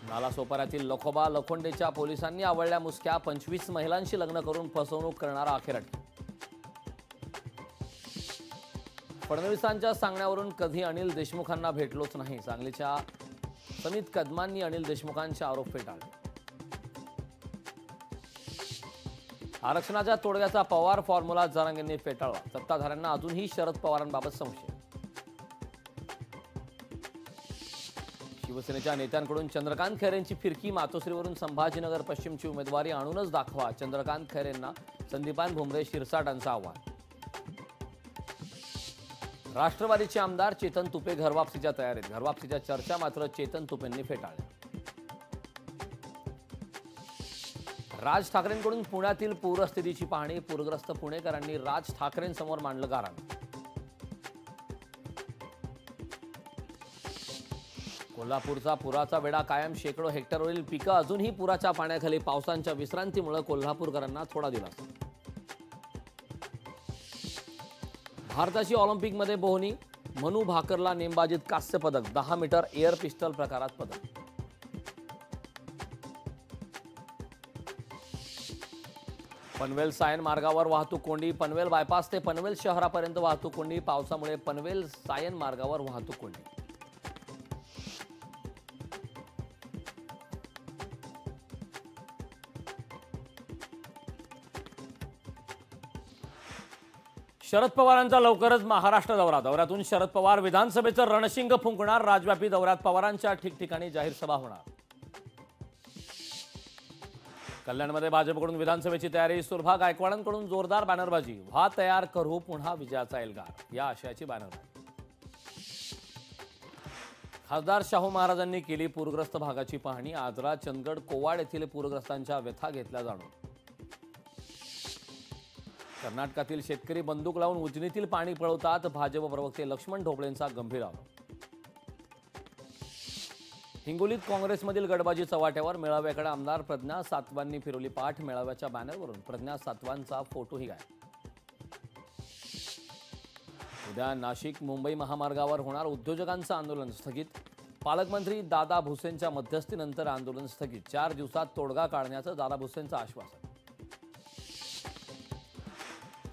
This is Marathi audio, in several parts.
नालासोपाऱ्यातील लखोबा लखोंडेच्या पोलिसांनी आवळल्या मुसक्या 25 महिलांशी लग्न करून फसवणूक करणारा अखेर अटक। फडणवीसांच्या सांगण्यावरून कधी अनिल देशमुखांना भेटलोच नाही, सांगलीच्या समित कदमांनी अनिल देशमुखांचे आरोप फेटाळले। आरक्षणाच्या तोडग्याचा पवार फॉर्म्युला जरांगेंनी फेटाळला, सत्ताधाऱ्यांना अजूनही शरद पवारांबाबत संशय। शिवसेनेच्या नेत्यांकडून चंद्रकांत खैरेंची फिरकी, मातोश्रीवरून संभाजीनगर पश्चिमची उमेदवारी आणूनच दाखवा, चंद्रकांत खैरेंना संदीपान भुमरे शिरसाटांचं आव्हान। राष्ट्रवादीचे आमदार चेतन तुपे घरवापसीच्या तयारीत, घरवापसीच्या चर्चा मात्र चेतन तुपेंनी फेटाळल्या। राज ठाकरेंकडून पुण्यातील पूरस्थितीची पाहणी, पूरग्रस्त पुणेकरांनी राज ठाकरेंसमोर मांडलं गाऱ्हाण। कोल्हापूरचा पुराचा वेढा कायम, शेकडो हेक्टरवरील पिकं अजूनही पुराच्या पाण्याखाली, पावसांच्या विश्रांतीमुळे कोल्हापूरकरांना थोडा दिलासा। भारताची ऑलिम्पिकमध्ये बोहनी, मनू भाकरला नेमबाजीत कांस्य पदक, 10 मीटर एअर पिस्टल प्रकारात पदक। पनवेल सायन मार्गावर वाहतूक कोंडी, पनवेल बायपास ते पनवेल शहरापर्यंत वाहतूक कोंडी, पावसामुळे पनवेल सायन मार्गावर वाहतूक कोंडी। शरद पवारांचा लवकरच महाराष्ट्र दौरा, दौऱ्यातून शरद पवार विधानसभेचं रणशिंग फुंकणार, राज्यव्यापी दौऱ्यात पवारांच्या ठिकठिकाणी जाहीर सभा होणार। कल्याणमध्ये भाजपकडून विधानसभेची तयारी, सुरभा गायकवाडांकडून जोरदार बॅनरबाजी, व्हा तयार करू पुन्हा विजयाचा एल्गार, या आशयाची बॅनरबाजी। खासदार शाहू महाराजांनी केली पूरग्रस्त भागाची पाहणी, आजरा चंदगड कोवाड येथील पूरग्रस्तांच्या व्यथा घेतल्या जाणून। कर्नाटकातील शेतकरी बंदूक लावून उजनीतील पाणी पळवतात, भाजप प्रवक्ते लक्ष्मण ढोबळेंचा गंभीर आरोप। हिंगोलीत काँग्रेसमधील गडबाजी चव्हाट्यावर, मेळाव्याकडे आमदार प्रज्ञा सातवांनी फिरवली पाठ, मेळाव्याच्या बॅनरवरून प्रज्ञा सातवांचा फोटोही गायब। उद्या नाशिक मुंबई महामार्गावर होणार उद्योजकांचं आंदोलन स्थगित, पालकमंत्री दादा भुसेंच्या मध्यस्थीनंतर आंदोलन स्थगित, 4 दिवसात तोडगा काढण्याचं दादा भुसेंचं आश्वासन।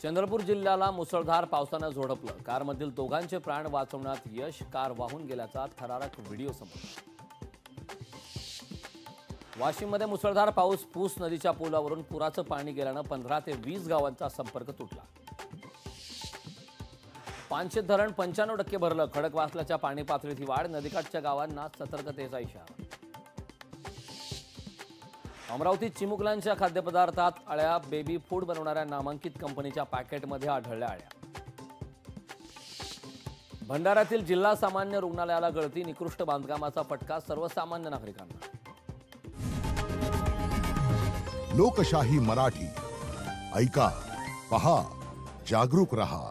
चंद्रपूर जिल्ह्याला मुसळधार पावसानं झोडपलं, कारमधील दोघांचे प्राण वाचवण्यात यश, कार वाहून गेल्याचा थरारक व्हिडिओ समोर। वाशिममध्ये मुसळधार पाऊस, पूस नदीच्या पुलावरून पुराचं पाणी गेल्यानं 15 ते 20 गावांचा संपर्क तुटला। पानशेत धरण 95% भरलं, खडकवासल्याच्या पाणी पातळीत वाढ, नदीकाठच्या गावांना सतर्कतेचा इशारा। अमरावतीत चिमुकल्यांच्या खाद्यपदार्थात अळ्या, बेबी फूड बनवणाऱ्या नामांकित कंपनीच्या पॅकेटमध्ये आढळल्या अळ्या। भंडाऱ्यातील जिल्हा सामान्य रुग्णालयाला गळती, निकृष्ट बांधकामाचा फटका सर्वसामान्य नागरिकांना। लोकशाही मराठी ऐका, पहा, जागरूक रहा।